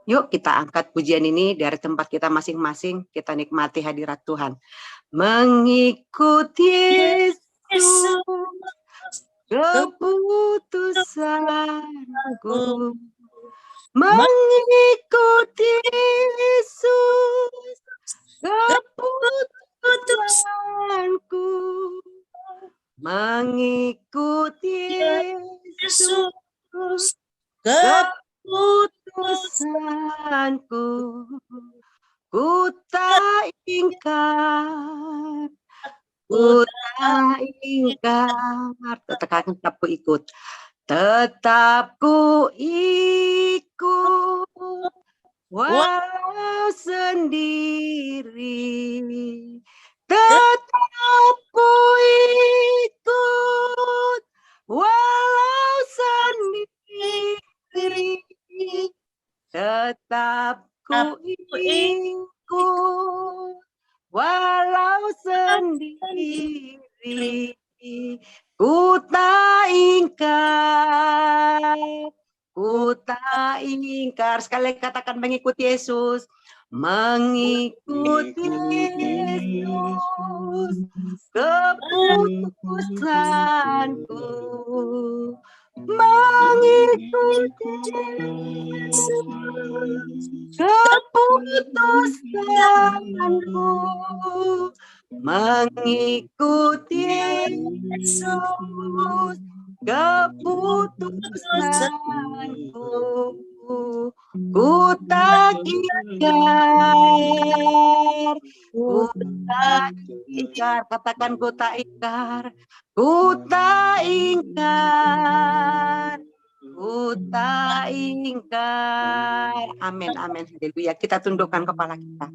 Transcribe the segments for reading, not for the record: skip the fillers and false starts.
Yuk kita angkat pujian ini dari tempat kita masing-masing, kita nikmati hadirat Tuhan. Mengikuti Yesus, keputusanku. Mengikuti Yesus, keputusanku. Mengikuti Yesus, keputusanku. Ku tak ingkar, ku tak ingkar. Tetap ku ikut. Tetap ku ikut, walau sendiri. Tetap ku ikut, walau sendiri. Tetap ku ikut, walau sendiri. Ku tak ingkar, ku tak ingkar. Sekali katakan mengikuti Yesus. Mengikuti Yesus, keputusanku. Mengikuti Yesus, keputusanku. Mengikuti Yesus, keputusanku. Ku tak ingkar, ku tak ingkar. Katakan ku tak ingkar, ku tak ingkar, ku tak ingkar. Amin, amin, haleluya. Kita tundukkan kepala kita.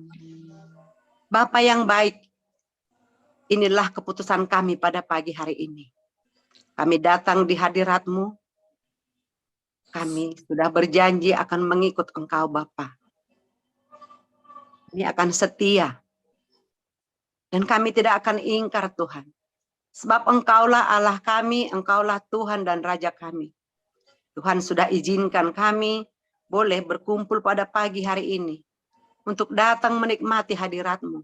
Bapa yang baik, inilah keputusan kami pada pagi hari ini. Kami datang di hadirat-Mu. Kami sudah berjanji akan mengikut Engkau, Bapa. Kami akan setia. Dan kami tidak akan ingkar, Tuhan. Sebab Engkaulah Allah kami, Engkaulah Tuhan dan Raja kami. Tuhan sudah izinkan kami boleh berkumpul pada pagi hari ini. Untuk datang menikmati hadirat-Mu.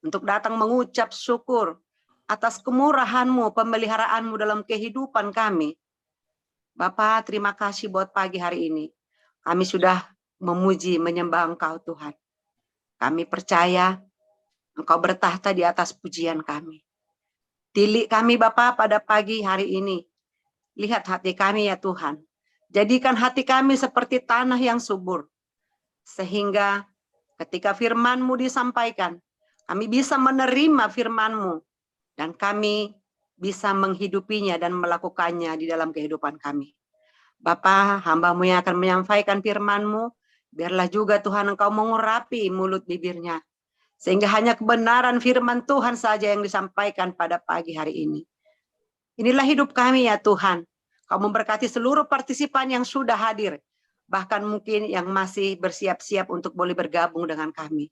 Untuk datang mengucap syukur atas kemurahan-Mu, pemeliharaanmu dalam kehidupan kami. Bapa, terima kasih buat pagi hari ini. Kami sudah memuji, menyembah Engkau, Tuhan. Kami percaya Engkau bertahta di atas pujian kami. Tilik kami, Bapa, pada pagi hari ini. Lihat hati kami, ya Tuhan. Jadikan hati kami seperti tanah yang subur. Sehingga ketika firman-Mu disampaikan, kami bisa menerima firman-Mu. Dan kami bisa menghidupinya dan melakukannya di dalam kehidupan kami. Bapa, hamba-Mu yang akan menyampaikan firman-Mu, biarlah juga Tuhan Engkau mengurapi mulut bibirnya. Sehingga hanya kebenaran firman Tuhan saja yang disampaikan pada pagi hari ini. Inilah hidup kami, ya Tuhan. Kau memberkati seluruh partisipan yang sudah hadir. Bahkan mungkin yang masih bersiap-siap untuk boleh bergabung dengan kami.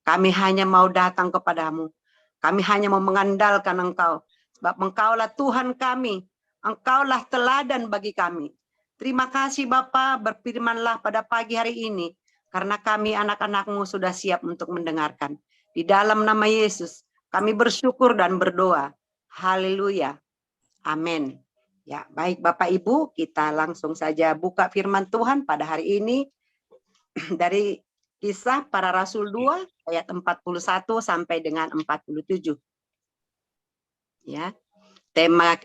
Kami hanya mau datang kepadamu. Kami hanya mau mengandalkan Engkau. Sebab Engkaulah Tuhan kami. Engkaulah teladan bagi kami. Terima kasih Bapa, berfirmanlah pada pagi hari ini. Karena kami anak-anak-Mu sudah siap untuk mendengarkan. Di dalam nama Yesus, kami bersyukur dan berdoa. Haleluya. Amin. Ya, baik Bapak Ibu, kita langsung saja buka firman Tuhan pada hari ini. Dari Kisah Para Rasul 2 ayat 41 sampai dengan 47. Ya. Tema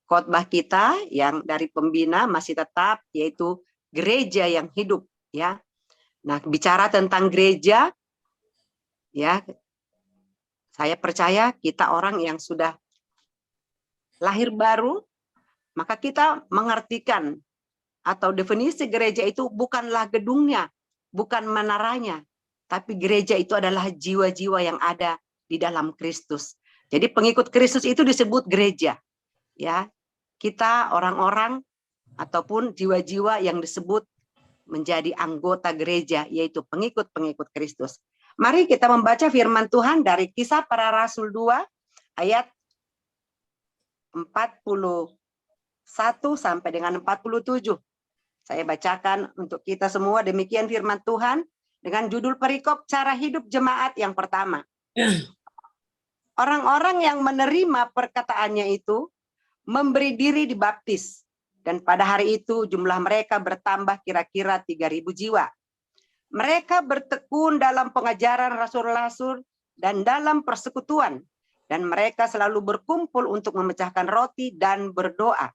khotbah kita yang dari pembina masih tetap yaitu gereja yang hidup, ya. Nah, bicara tentang gereja, ya. Saya percaya kita orang yang sudah lahir baru, maka kita mengartikan atau definisi gereja itu bukanlah gedungnya, bukan menaranya, tapi gereja itu adalah jiwa-jiwa yang ada di dalam Kristus. Jadi pengikut Kristus itu disebut gereja. Ya, kita orang-orang ataupun jiwa-jiwa yang disebut menjadi anggota gereja, yaitu pengikut-pengikut Kristus. Mari kita membaca firman Tuhan dari Kisah Para Rasul 2 ayat 41 sampai dengan 47. Saya bacakan untuk kita semua, demikian firman Tuhan dengan judul perikop cara hidup jemaat yang pertama. Orang-orang yang menerima perkataannya itu memberi diri dibaptis, dan pada hari itu jumlah mereka bertambah kira-kira 3.000 jiwa. Mereka bertekun dalam pengajaran rasul-rasul dan dalam persekutuan, dan mereka selalu berkumpul untuk memecahkan roti dan berdoa.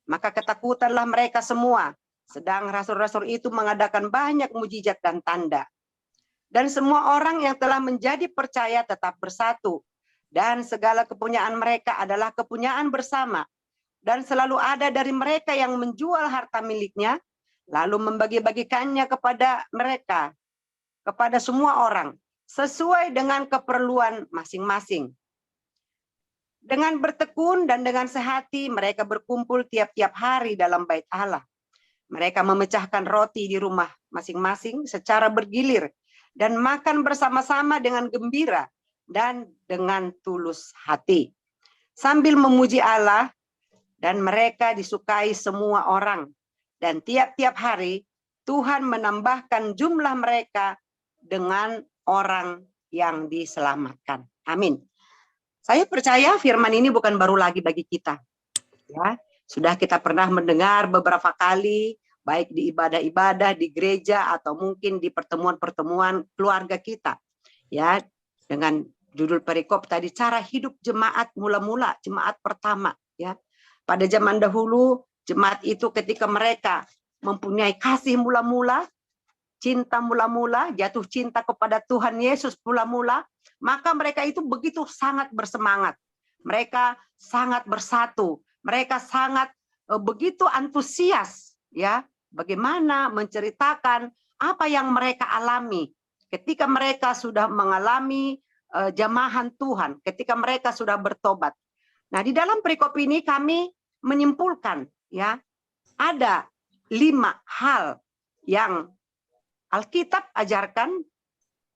Maka ketakutanlah mereka semua, sedang rasul-rasul itu mengadakan banyak mujizat dan tanda. Dan semua orang yang telah menjadi percaya tetap bersatu, dan segala kepunyaan mereka adalah kepunyaan bersama. Dan selalu ada dari mereka yang menjual harta miliknya, lalu membagi-bagikannya kepada mereka, kepada semua orang, sesuai dengan keperluan masing-masing. Dengan bertekun dan dengan sehati, mereka berkumpul tiap-tiap hari dalam bait Allah. Mereka memecahkan roti di rumah masing-masing secara bergilir, dan makan bersama-sama dengan gembira dan dengan tulus hati, sambil memuji Allah, dan mereka disukai semua orang. Dan tiap-tiap hari Tuhan menambahkan jumlah mereka dengan orang yang diselamatkan. Amin. Saya percaya firman ini bukan baru lagi bagi kita. Ya, sudah kita pernah mendengar beberapa kali, baik di ibadah-ibadah di gereja atau mungkin di pertemuan-pertemuan keluarga kita. Ya, dengan judul perikop tadi, cara hidup jemaat mula-mula, jemaat pertama. Ya, pada zaman dahulu jemaat itu ketika mereka mempunyai kasih mula-mula, cinta mula-mula, jatuh cinta kepada Tuhan Yesus mula-mula, maka mereka itu begitu sangat bersemangat. Mereka sangat bersatu. Mereka sangat begitu antusias, ya, bagaimana menceritakan apa yang mereka alami ketika mereka sudah mengalami jamahan Tuhan, ketika mereka sudah bertobat. Nah, di dalam perikop ini kami menyimpulkan, ya, ada 5 hal yang Alkitab ajarkan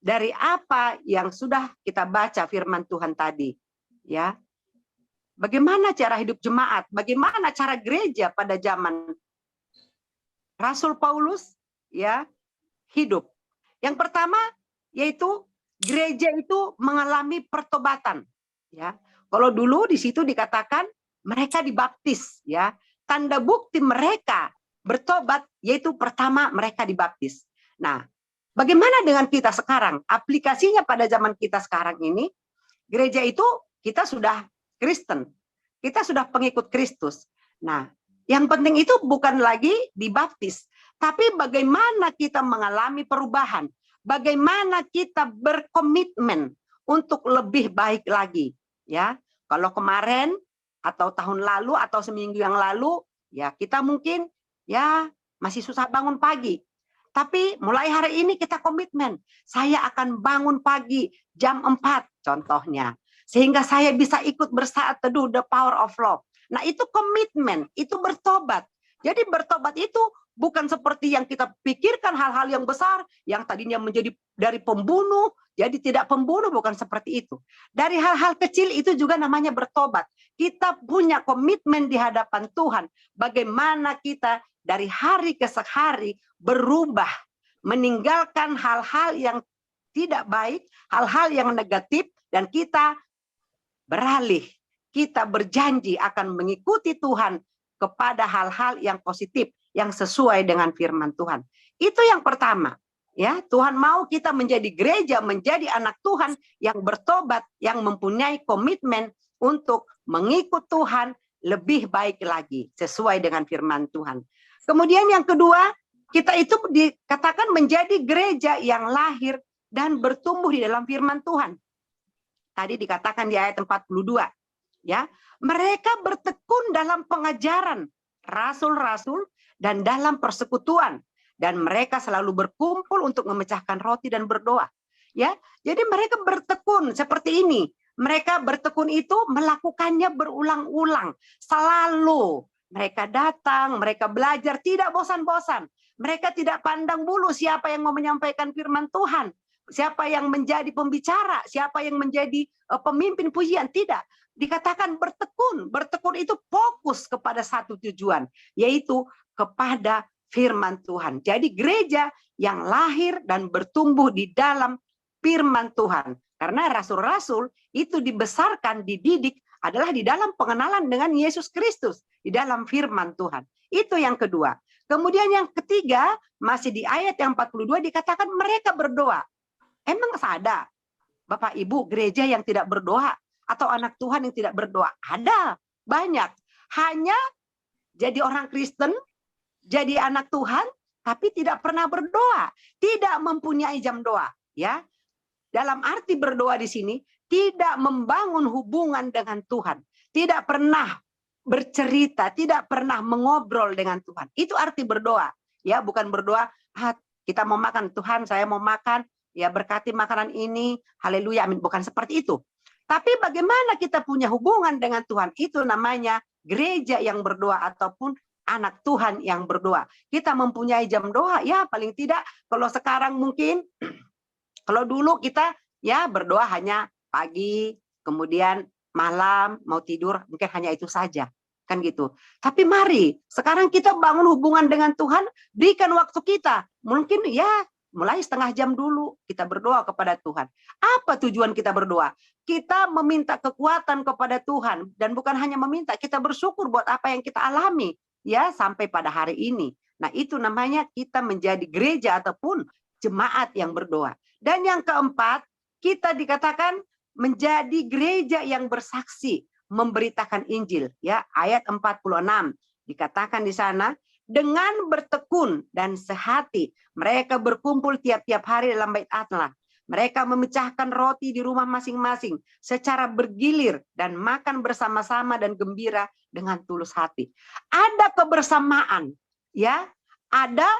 dari apa yang sudah kita baca firman Tuhan tadi, ya. Bagaimana cara hidup jemaat, bagaimana cara gereja pada zaman Rasul Paulus, ya, hidup. Yang pertama yaitu gereja itu mengalami pertobatan, ya. Kalau dulu di situ dikatakan mereka dibaptis, ya. Tanda bukti mereka bertobat yaitu pertama mereka dibaptis. Nah, bagaimana dengan kita sekarang? Aplikasinya pada zaman kita sekarang ini, gereja itu kita sudah Kristen, kita sudah pengikut Kristus. Nah, yang penting itu bukan lagi dibaptis, tapi bagaimana kita mengalami perubahan, bagaimana kita berkomitmen untuk lebih baik lagi. Ya, kalau kemarin atau tahun lalu atau seminggu yang lalu, ya kita mungkin ya masih susah bangun pagi. Tapi mulai hari ini kita komitmen, saya akan bangun pagi jam 4 contohnya. Sehingga saya bisa ikut bersaat teduh the power of love. Nah, itu komitmen, itu bertobat. Jadi bertobat itu bukan seperti yang kita pikirkan hal-hal yang besar, yang tadinya menjadi dari pembunuh, jadi tidak pembunuh, bukan seperti itu. Dari hal-hal kecil itu juga namanya bertobat. Kita punya komitmen di hadapan Tuhan. Bagaimana kita dari hari ke hari berubah, meninggalkan hal-hal yang tidak baik, hal-hal yang negatif, dan kita beralih, kita berjanji akan mengikuti Tuhan kepada hal-hal yang positif, yang sesuai dengan firman Tuhan. Itu yang pertama. Ya, Tuhan mau kita menjadi gereja, menjadi anak Tuhan yang bertobat, yang mempunyai komitmen untuk mengikut Tuhan lebih baik lagi, sesuai dengan firman Tuhan. Kemudian yang kedua, kita itu dikatakan menjadi gereja yang lahir dan bertumbuh di dalam firman Tuhan. Tadi dikatakan di ayat 42, ya, mereka bertekun dalam pengajaran rasul-rasul dan dalam persekutuan, dan mereka selalu berkumpul untuk memecahkan roti dan berdoa. Ya, jadi mereka bertekun seperti ini. Mereka bertekun itu melakukannya berulang-ulang, selalu. Mereka datang, mereka belajar, tidak bosan-bosan. Mereka tidak pandang bulu siapa yang mau menyampaikan firman Tuhan, siapa yang menjadi pembicara, siapa yang menjadi pemimpin pujian. Tidak, dikatakan bertekun. Bertekun itu fokus kepada satu tujuan, yaitu kepada firman Tuhan. Jadi gereja yang lahir dan bertumbuh di dalam firman Tuhan. Karena rasul-rasul itu dibesarkan, dididik adalah di dalam pengenalan dengan Yesus Kristus, di dalam firman Tuhan. Itu yang kedua. Kemudian yang ketiga, masih di ayat yang 42 dikatakan mereka berdoa. Emang ada Bapak Ibu gereja yang tidak berdoa atau anak Tuhan yang tidak berdoa? Ada, banyak. Hanya jadi orang Kristen, jadi anak Tuhan, tapi tidak pernah berdoa, tidak mempunyai jam doa, ya. Dalam arti berdoa di sini tidak membangun hubungan dengan Tuhan, tidak pernah bercerita, tidak pernah mengobrol dengan Tuhan. Itu arti berdoa, ya, bukan berdoa, kita mau makan, Tuhan, saya mau makan, ya berkati makanan ini, haleluya, amin. Bukan seperti itu. Tapi bagaimana kita punya hubungan dengan Tuhan? Itu namanya gereja yang berdoa ataupun anak Tuhan yang berdoa. Kita mempunyai jam doa, ya paling tidak kalau sekarang mungkin, kalau dulu kita ya berdoa hanya pagi, kemudian malam, mau tidur, mungkin hanya itu saja. Kan gitu. Tapi mari, sekarang kita bangun hubungan dengan Tuhan, berikan waktu kita. Mungkin ya mulai setengah jam dulu kita berdoa kepada Tuhan. Apa tujuan kita berdoa? Kita meminta kekuatan kepada Tuhan. Dan bukan hanya meminta, kita bersyukur buat apa yang kita alami. Ya, sampai pada hari ini. Nah, itu namanya kita menjadi gereja ataupun jemaat yang berdoa. Dan yang keempat, kita dikatakan menjadi gereja yang bersaksi, memberitakan Injil. Ya, ayat 46 dikatakan di sana, dengan bertekun dan sehati, mereka berkumpul tiap-tiap hari dalam bait Allah. Mereka memecahkan roti di rumah masing-masing secara bergilir dan makan bersama-sama dan gembira dengan tulus hati. Ada kebersamaan, ya, ada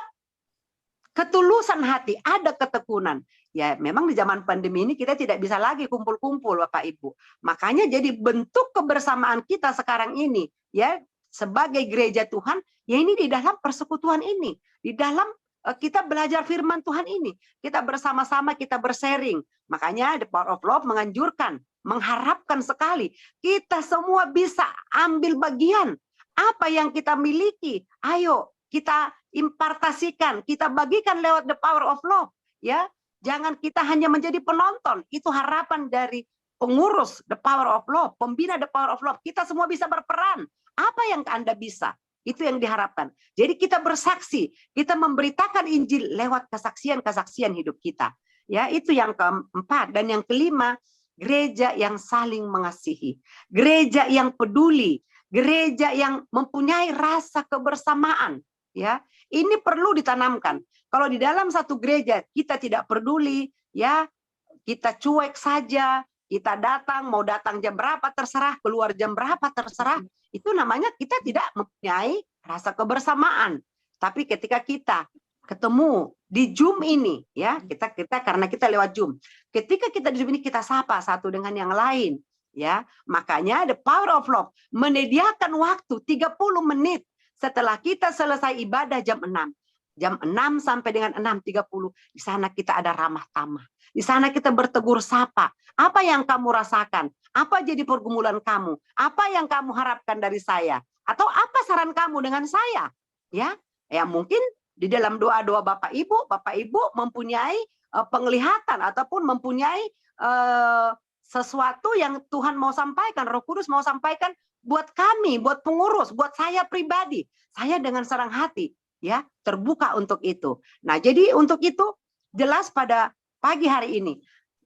ketulusan hati, ada ketekunan. Ya, memang di zaman pandemi ini kita tidak bisa lagi kumpul-kumpul, Bapak Ibu. Makanya jadi bentuk kebersamaan kita sekarang ini, ya, sebagai gereja Tuhan, ya ini di dalam persekutuan ini, di dalam kita belajar firman Tuhan ini. Kita bersama-sama, kita bersharing. Makanya The Power of Love menganjurkan, mengharapkan sekali kita semua bisa ambil bagian. Apa yang kita miliki, ayo kita impartasikan, kita bagikan lewat The Power of Love. Ya, jangan kita hanya menjadi penonton. Itu harapan dari pengurus The Power of Love, pembina The Power of Love. Kita semua bisa berperan. Apa yang Anda bisa? Itu yang diharapkan. Jadi kita bersaksi, kita memberitakan Injil lewat kesaksian-kesaksian hidup kita. Ya, itu yang keempat. Dan yang kelima, gereja yang saling mengasihi. Gereja yang peduli, gereja yang mempunyai rasa kebersamaan. Ya, ini perlu ditanamkan. Kalau di dalam satu gereja kita tidak peduli, ya, kita cuek saja, kita datang, mau datang jam berapa terserah, keluar jam berapa terserah, itu namanya kita tidak mempunyai rasa kebersamaan. Tapi ketika kita ketemu di Zoom ini, ya, kita karena kita lewat Zoom. Ketika kita di Zoom ini kita sapa satu dengan yang lain, ya. Makanya The Power of Love menyediakan waktu 30 menit setelah kita selesai ibadah jam 6. Jam 6 sampai dengan 6.30 di sana kita ada ramah tamah. Di sana kita bertegur sapa. Apa yang kamu rasakan? Apa jadi pergumulan kamu? Apa yang kamu harapkan dari saya? Atau apa saran kamu dengan saya? Ya, ya mungkin di dalam doa-doa Bapak Ibu mempunyai penglihatan ataupun mempunyai sesuatu yang Tuhan mau sampaikan, Roh Kudus mau sampaikan buat kami, buat pengurus, buat saya pribadi. Saya dengan senang hati, ya, terbuka untuk itu. Nah, jadi untuk itu jelas pada pagi hari ini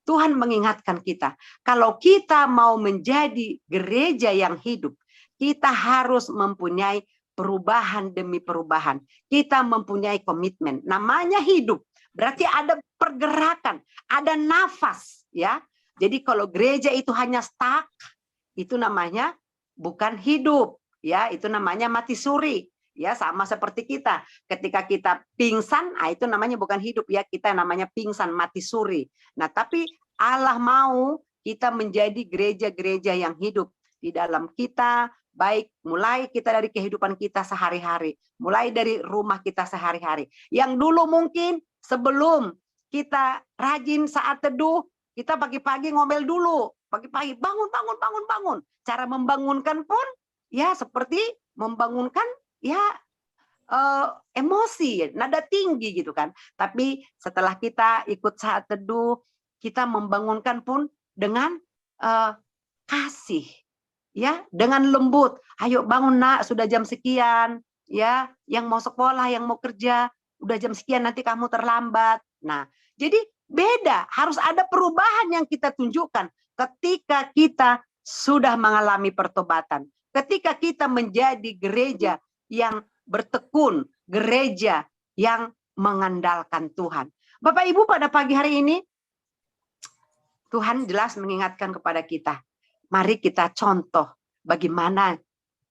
Tuhan mengingatkan kita, kalau kita mau menjadi gereja yang hidup, kita harus mempunyai perubahan demi perubahan. Kita mempunyai komitmen. Namanya hidup. Berarti ada pergerakan, ada nafas, ya. Jadi kalau gereja itu hanya stuck, itu namanya bukan hidup, ya. Itu namanya mati suri. Ya, sama seperti kita. Ketika kita pingsan, itu namanya bukan hidup, ya. Kita namanya pingsan, mati suri. Nah, tapi Allah mau kita menjadi gereja-gereja yang hidup di dalam kita, baik mulai kita dari kehidupan kita sehari-hari, mulai dari rumah kita sehari-hari. Yang dulu mungkin sebelum kita rajin saat teduh, kita pagi-pagi ngomel dulu, pagi-pagi bangun. Cara membangunkan pun ya seperti membangunkan ya emosi, nada tinggi gitu kan. Tapi setelah kita ikut saat teduh, kita membangunkan pun dengan kasih, ya, dengan lembut. Ayo bangun nak, sudah jam sekian, ya, yang mau sekolah, yang mau kerja, udah jam sekian nanti kamu terlambat. Nah, jadi beda, harus ada perubahan yang kita tunjukkan ketika kita sudah mengalami pertobatan. Ketika kita menjadi gereja yang bertekun, gereja yang mengandalkan Tuhan. Bapak Ibu, pada pagi hari ini Tuhan jelas mengingatkan kepada kita. Mari kita contoh bagaimana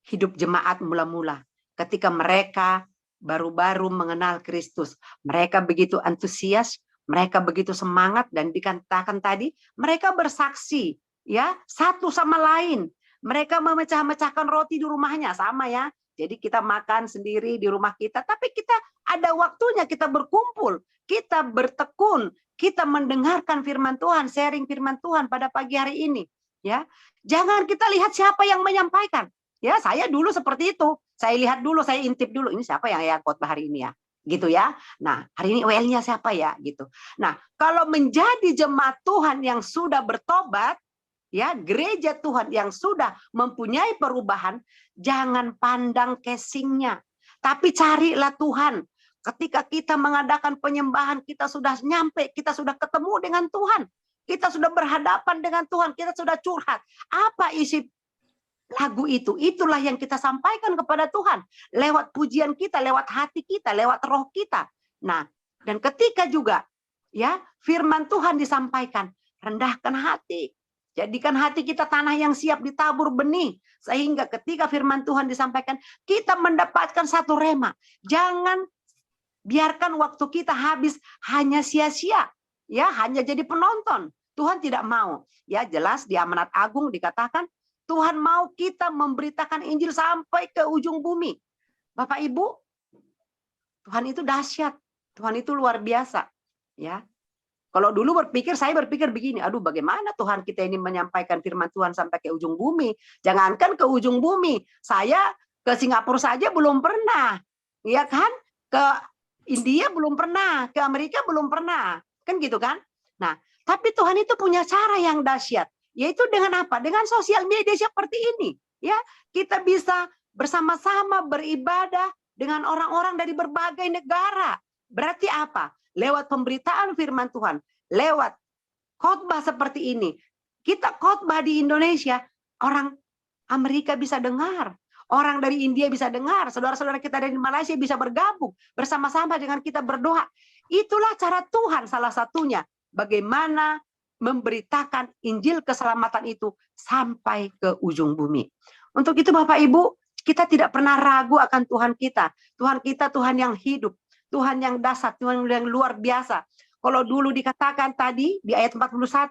hidup jemaat mula-mula. Ketika mereka baru-baru mengenal Kristus. Mereka begitu antusias, mereka begitu semangat, dan dikatakan tadi, mereka bersaksi ya satu sama lain. Mereka memecah-mecahkan roti di rumahnya, sama ya. Jadi kita makan sendiri di rumah kita, tapi kita ada waktunya kita berkumpul, kita bertekun, kita mendengarkan firman Tuhan, sharing firman Tuhan pada pagi hari ini. Ya, jangan kita lihat siapa yang menyampaikan. Ya, saya dulu seperti itu. Saya lihat dulu, saya intip dulu, ini siapa yang khotbah hari ini ya, gitu ya. Nah, hari ini WL-nya siapa ya, gitu. Nah, kalau menjadi jemaat Tuhan yang sudah bertobat, ya, gereja Tuhan yang sudah mempunyai perubahan, jangan pandang casingnya, tapi carilah Tuhan. Ketika kita mengadakan penyembahan, kita sudah nyampe, kita sudah ketemu dengan Tuhan, kita sudah berhadapan dengan Tuhan, kita sudah curhat. Apa isi lagu itu? Itulah yang kita sampaikan kepada Tuhan lewat pujian kita, lewat hati kita, lewat roh kita. Nah, dan ketika juga ya firman Tuhan disampaikan, rendahkan hati. Jadikan hati kita tanah yang siap ditabur benih. Sehingga ketika firman Tuhan disampaikan, kita mendapatkan satu rema. Jangan biarkan waktu kita habis hanya sia-sia. Ya, hanya jadi penonton. Tuhan tidak mau. Ya, jelas di Amanat Agung dikatakan, Tuhan mau kita memberitakan Injil sampai ke ujung bumi. Bapak Ibu, Tuhan itu dahsyat. Tuhan itu luar biasa. Ya. Kalau dulu saya berpikir begini, aduh bagaimana Tuhan kita ini menyampaikan firman Tuhan sampai ke ujung bumi. Jangankan ke ujung bumi, saya ke Singapura saja belum pernah. Ya kan? Ke India belum pernah, ke Amerika belum pernah. Kan gitu kan? Nah, tapi Tuhan itu punya cara yang dahsyat. Yaitu dengan apa? Dengan sosial media seperti ini. Ya, kita bisa bersama-sama beribadah dengan orang-orang dari berbagai negara. Berarti apa? Lewat pemberitaan firman Tuhan, lewat khotbah seperti ini. Kita khotbah di Indonesia, orang Amerika bisa dengar, orang dari India bisa dengar, saudara-saudara kita dari Malaysia bisa bergabung bersama-sama dengan kita berdoa. Itulah cara Tuhan salah satunya, bagaimana memberitakan Injil keselamatan itu sampai ke ujung bumi. Untuk itu Bapak Ibu, kita tidak pernah ragu akan Tuhan kita. Tuhan kita Tuhan yang hidup, Tuhan yang dahsyat, Tuhan yang luar biasa. Kalau dulu dikatakan tadi di ayat 41,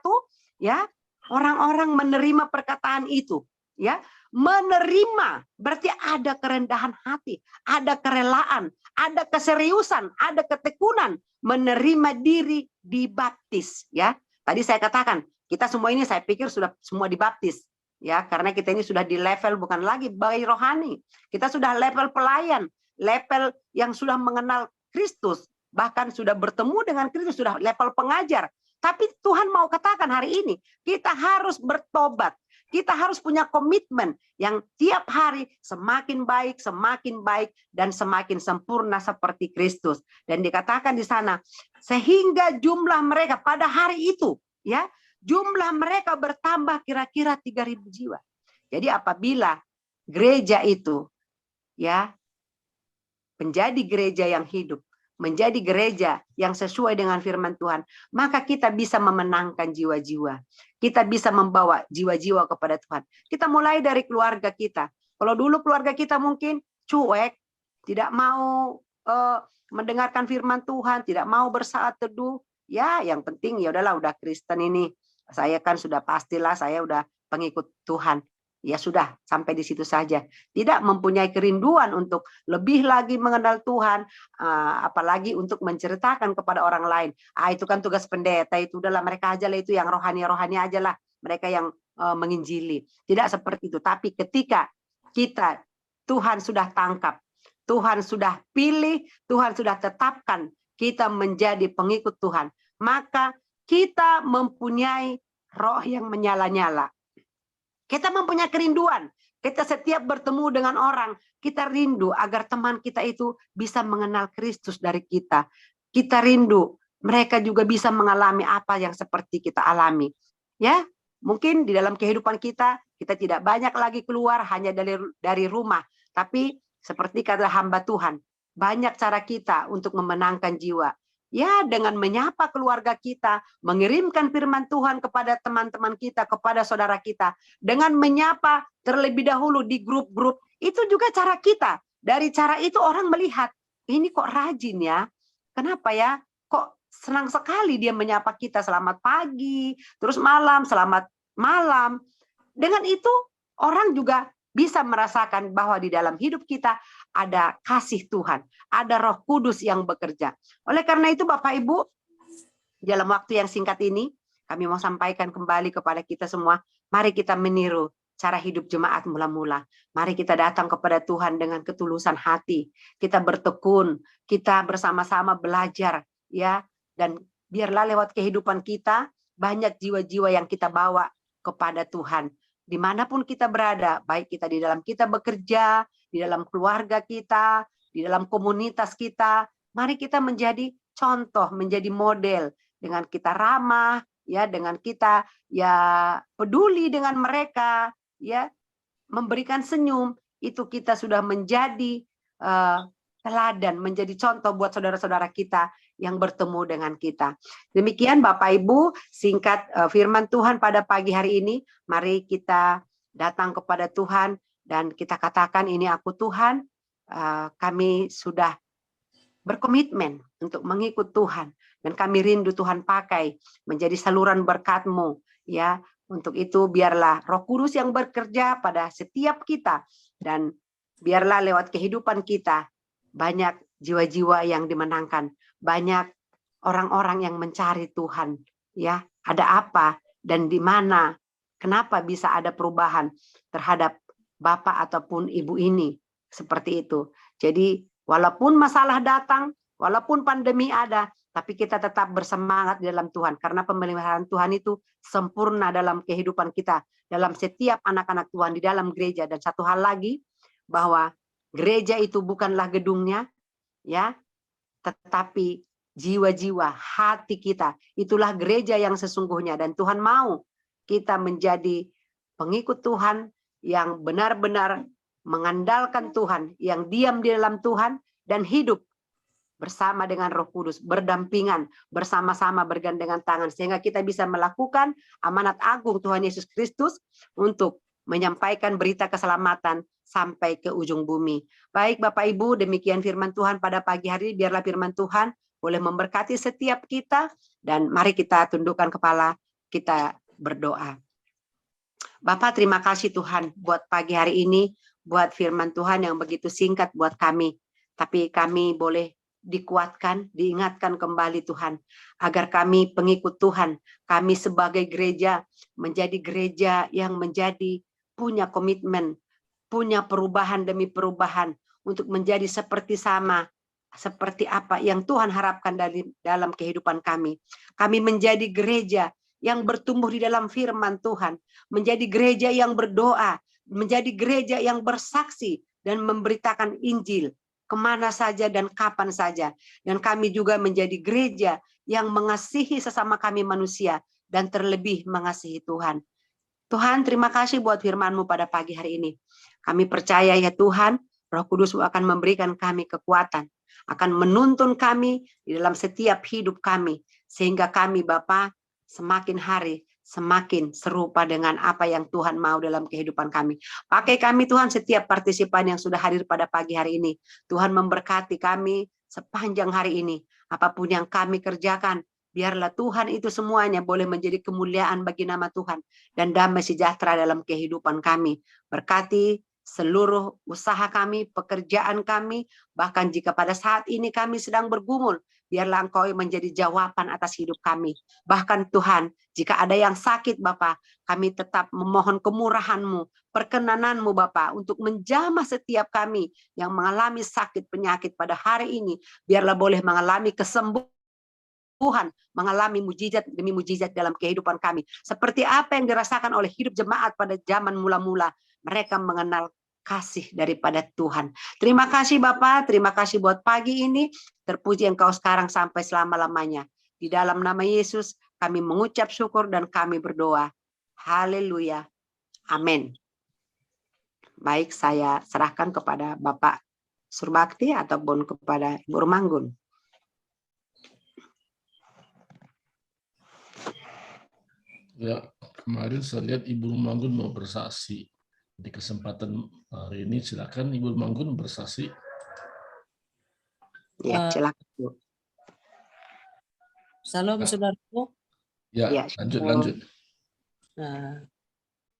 ya, orang-orang menerima perkataan itu, ya. Menerima berarti ada kerendahan hati, ada kerelaan, ada keseriusan, ada ketekunan, menerima diri dibaptis, ya. Tadi saya katakan, kita semua ini saya pikir sudah semua dibaptis, ya, karena kita ini sudah di level bukan lagi bayi rohani. Kita sudah level pelayan, level yang sudah mengenal Kristus, bahkan sudah bertemu dengan Kristus, sudah level pengajar. Tapi Tuhan mau katakan hari ini, kita harus bertobat. Kita harus punya komitmen yang tiap hari semakin baik, dan semakin sempurna seperti Kristus. Dan dikatakan di sana, sehingga jumlah mereka pada hari itu, ya, jumlah mereka bertambah kira-kira 3.000 jiwa. Jadi apabila gereja itu, ya, menjadi gereja yang hidup, menjadi gereja yang sesuai dengan firman Tuhan, maka kita bisa memenangkan jiwa-jiwa. Kita bisa membawa jiwa-jiwa kepada Tuhan. Kita mulai dari keluarga kita. Kalau dulu keluarga kita mungkin cuek, tidak mau mendengarkan firman Tuhan, tidak mau bersaat teduh, ya yang penting ya udahlah, udah Kristen ini. Saya kan sudah pastilah saya udah pengikut Tuhan. Ya sudah, sampai di situ saja. Tidak mempunyai kerinduan untuk lebih lagi mengenal Tuhan, apalagi untuk menceritakan kepada orang lain. Itu kan tugas pendeta, itu udahlah mereka aja lah, itu yang rohani-rohani aja lah, mereka yang menginjili. Tidak seperti itu. Tapi ketika kita Tuhan sudah tangkap, Tuhan sudah pilih, Tuhan sudah tetapkan kita menjadi pengikut Tuhan. Maka kita mempunyai roh yang menyala-nyala. Kita mempunyai kerinduan. Kita setiap bertemu dengan orang, kita rindu agar teman kita itu bisa mengenal Kristus dari kita. Kita rindu mereka juga bisa mengalami apa yang seperti kita alami. Ya, mungkin di dalam kehidupan kita tidak banyak lagi keluar hanya dari rumah. Tapi seperti kata hamba Tuhan, banyak cara kita untuk memenangkan jiwa. Ya, dengan menyapa keluarga kita, mengirimkan firman Tuhan kepada teman-teman kita, kepada saudara kita. Dengan menyapa terlebih dahulu di grup-grup, itu juga cara kita. Dari cara itu orang melihat, ini kok rajin ya. Kenapa ya? Kok senang sekali dia menyapa kita selamat pagi, terus malam, selamat malam. Dengan itu orang juga bisa merasakan bahwa di dalam hidup kita ada kasih Tuhan, ada Roh Kudus yang bekerja. Oleh karena itu Bapak Ibu, dalam waktu yang singkat ini, kami mau sampaikan kembali kepada kita semua, mari kita meniru cara hidup jemaat mula-mula. Mari kita datang kepada Tuhan dengan ketulusan hati. Kita bertekun, kita bersama-sama belajar, ya. Dan biarlah lewat kehidupan kita, banyak jiwa-jiwa yang kita bawa kepada Tuhan. Dimanapun kita berada, baik kita di dalam kita bekerja, di dalam keluarga kita, di dalam komunitas kita, mari kita menjadi contoh, menjadi model dengan kita ramah, ya, dengan kita ya peduli dengan mereka, ya, memberikan senyum, itu kita sudah menjadi teladan, menjadi contoh buat saudara-saudara kita yang bertemu dengan kita. Demikian Bapak Ibu, singkat firman Tuhan pada pagi hari ini. Mari kita datang kepada Tuhan dan kita katakan, ini aku Tuhan, kami sudah berkomitmen untuk mengikut Tuhan. Dan kami rindu Tuhan pakai menjadi saluran berkat-Mu. Ya, untuk itu biarlah Roh Kudus yang bekerja pada setiap kita. Dan biarlah lewat kehidupan kita, banyak jiwa-jiwa yang dimenangkan, banyak orang-orang yang mencari Tuhan. Ya, ada apa dan di mana? Kenapa bisa ada perubahan terhadap bapak ataupun ibu ini? Seperti itu. Jadi, walaupun masalah datang, walaupun pandemi ada, tapi kita tetap bersemangat di dalam Tuhan. Karena pemeliharaan Tuhan itu sempurna dalam kehidupan kita, dalam setiap anak-anak Tuhan di dalam gereja. Dan satu hal lagi, bahwa gereja itu bukanlah gedungnya, ya, tetapi jiwa-jiwa, hati kita, itulah gereja yang sesungguhnya. Dan Tuhan mau kita menjadi pengikut Tuhan yang benar-benar mengandalkan Tuhan, yang diam di dalam Tuhan dan hidup bersama dengan Roh Kudus, berdampingan, bersama-sama bergandengan tangan, sehingga kita bisa melakukan amanat agung Tuhan Yesus Kristus untuk menyampaikan berita keselamatan sampai ke ujung bumi. Baik Bapak Ibu, demikian firman Tuhan pada pagi hari. Biarlah firman Tuhan boleh memberkati setiap kita, dan mari kita tundukkan kepala, kita berdoa. Bapak, terima kasih Tuhan buat pagi hari ini, buat firman Tuhan yang begitu singkat buat kami. Tapi kami boleh dikuatkan, diingatkan kembali Tuhan, agar kami pengikut Tuhan, kami sebagai gereja menjadi gereja yang punya komitmen, punya perubahan demi perubahan untuk menjadi seperti apa yang Tuhan harapkan dalam kehidupan kami. Kami menjadi gereja yang bertumbuh di dalam firman Tuhan, menjadi gereja yang berdoa, menjadi gereja yang bersaksi dan memberitakan Injil kemana saja dan kapan saja. Dan kami juga menjadi gereja yang mengasihi sesama kami manusia dan terlebih mengasihi Tuhan. Tuhan, terima kasih buat firman-Mu pada pagi hari ini. Kami percaya ya Tuhan, Roh Kudus akan memberikan kami kekuatan, akan menuntun kami di dalam setiap hidup kami, sehingga kami Bapa semakin hari semakin serupa dengan apa yang Tuhan mau dalam kehidupan kami. Pakai kami Tuhan, setiap partisipan yang sudah hadir pada pagi hari ini. Tuhan memberkati kami sepanjang hari ini. Apapun yang kami kerjakan, biarlah Tuhan itu semuanya boleh menjadi kemuliaan bagi nama Tuhan dan damai sejahtera dalam kehidupan kami. Berkati seluruh usaha kami, pekerjaan kami, bahkan jika pada saat ini kami sedang bergumul, biarlah Engkau menjadi jawaban atas hidup kami. Bahkan Tuhan, jika ada yang sakit Bapa, kami tetap memohon kemurahan-Mu, perkenanan-Mu Bapa, untuk menjamah setiap kami yang mengalami sakit penyakit pada hari ini, biarlah boleh mengalami kesembuhan, mengalami mujizat demi mujizat dalam kehidupan kami. Seperti apa yang dirasakan oleh hidup jemaat pada zaman mula-mula. Mereka mengenal kasih daripada Tuhan. Terima kasih Bapak, terima kasih buat pagi ini. Terpuji Engkau sekarang sampai selama-lamanya. Di dalam nama Yesus kami mengucap syukur dan kami berdoa. Haleluya. Amin. Baik, saya serahkan kepada Bapak Surbakti ataupun kepada Ibu Rumanggun. Ya, kemarin saya lihat Ibu Rumanggun mau bersaksi. Di kesempatan hari ini silakan Ibu Rumanggun bersaksi. Ya, silakan Bu. Salam saudaraku. Ya, lanjut.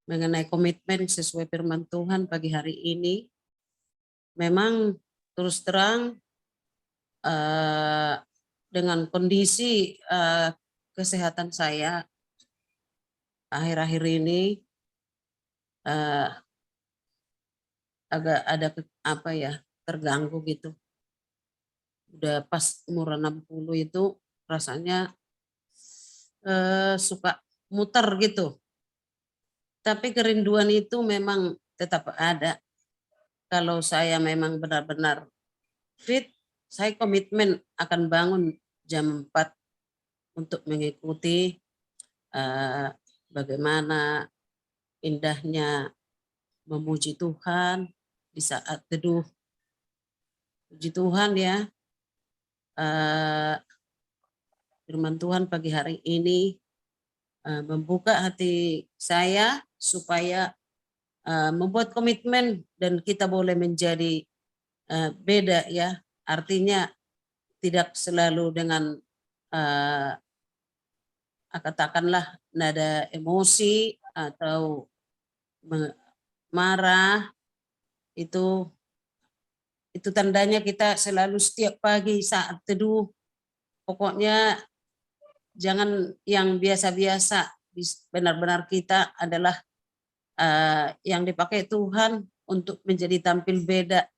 Mengenai komitmen sesuai firman Tuhan pagi hari ini, memang terus terang dengan kondisi kesehatan saya akhir-akhir ini agak ada terganggu gitu. Udah pas umur 60 itu rasanya suka muter gitu. Tapi kerinduan itu memang tetap ada. Kalau saya memang benar-benar fit, saya komitmen akan bangun jam 4 untuk mengikuti bagaimana indahnya memuji Tuhan di saat teduh. Puji Tuhan ya, firman Tuhan pagi hari ini membuka hati saya supaya membuat komitmen dan kita boleh menjadi beda ya. Artinya tidak selalu dengan katakanlah nada emosi atau marah, itu tandanya kita selalu setiap pagi saat teduh, pokoknya jangan yang biasa-biasa, benar-benar kita adalah yang dipakai Tuhan untuk menjadi tampil beda.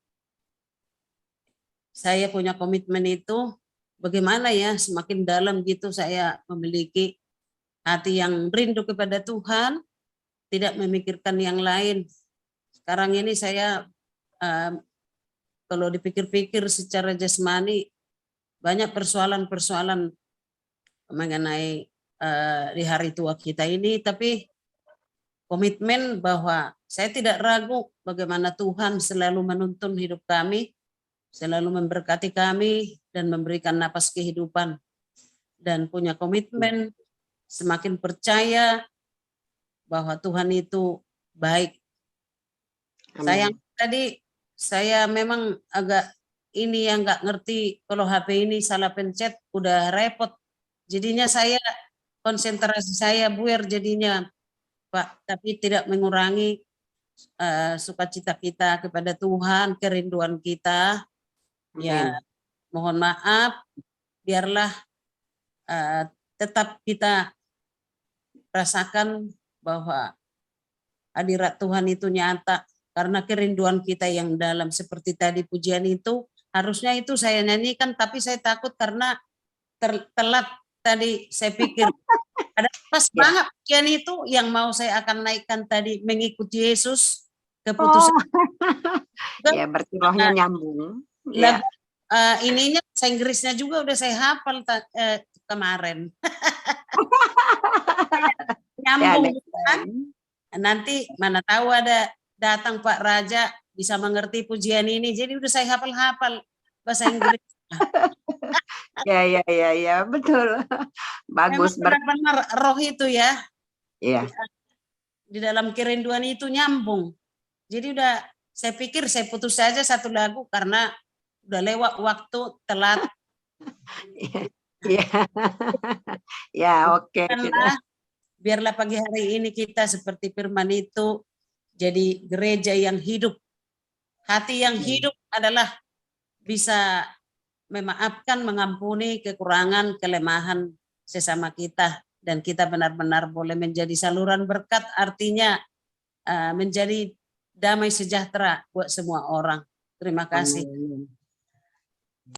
Saya punya komitmen itu, bagaimana ya semakin dalam gitu saya memiliki hati yang rindu kepada Tuhan, tidak memikirkan yang lain. Sekarang ini saya kalau dipikir-pikir secara jasmani banyak persoalan-persoalan mengenai di hari tua kita ini, tapi komitmen bahwa saya tidak ragu bagaimana Tuhan selalu menuntun hidup kami, selalu memberkati kami dan memberikan napas kehidupan, dan punya komitmen semakin percaya bahwa Tuhan itu baik. Sayang tadi saya memang agak ini yang nggak ngerti, kalau HP ini salah pencet udah repot. Jadinya saya konsentrasi saya buir jadinya Pak, tapi tidak mengurangi sukacita kita kepada Tuhan, kerinduan kita. Ya, mohon maaf, biarlah tetap kita rasakan bahwa hadirat Tuhan itu nyata, karena kerinduan kita yang dalam seperti tadi pujian itu, harusnya itu saya nyanyikan, tapi saya takut karena telat tadi. Saya pikir ada pas banget pujian itu yang mau saya akan naikkan tadi, mengikuti Yesus, keputusan. Ya, berarti rohnya nyambung. Ya. Ininya bahasa Inggrisnya juga udah saya hafal kemarin. Nyambung kan? Nanti mana tahu ada datang Pak Raja bisa mengerti pujian ini, jadi udah saya hafal bahasa Inggris. Ya, betul. Bagus. Benar-benar roh itu ya. Iya. Di dalam kerinduan itu nyambung. Jadi udah saya pikir saya putus saja satu lagu karena udah lewat waktu, telat. Ya, oke. Biarlah pagi hari ini kita seperti firman itu, jadi gereja yang hidup. Hati yang hidup adalah bisa memaafkan, mengampuni kekurangan, kelemahan sesama kita. Dan kita benar-benar boleh menjadi saluran berkat, artinya menjadi damai sejahtera buat semua orang. Terima kasih. Amin.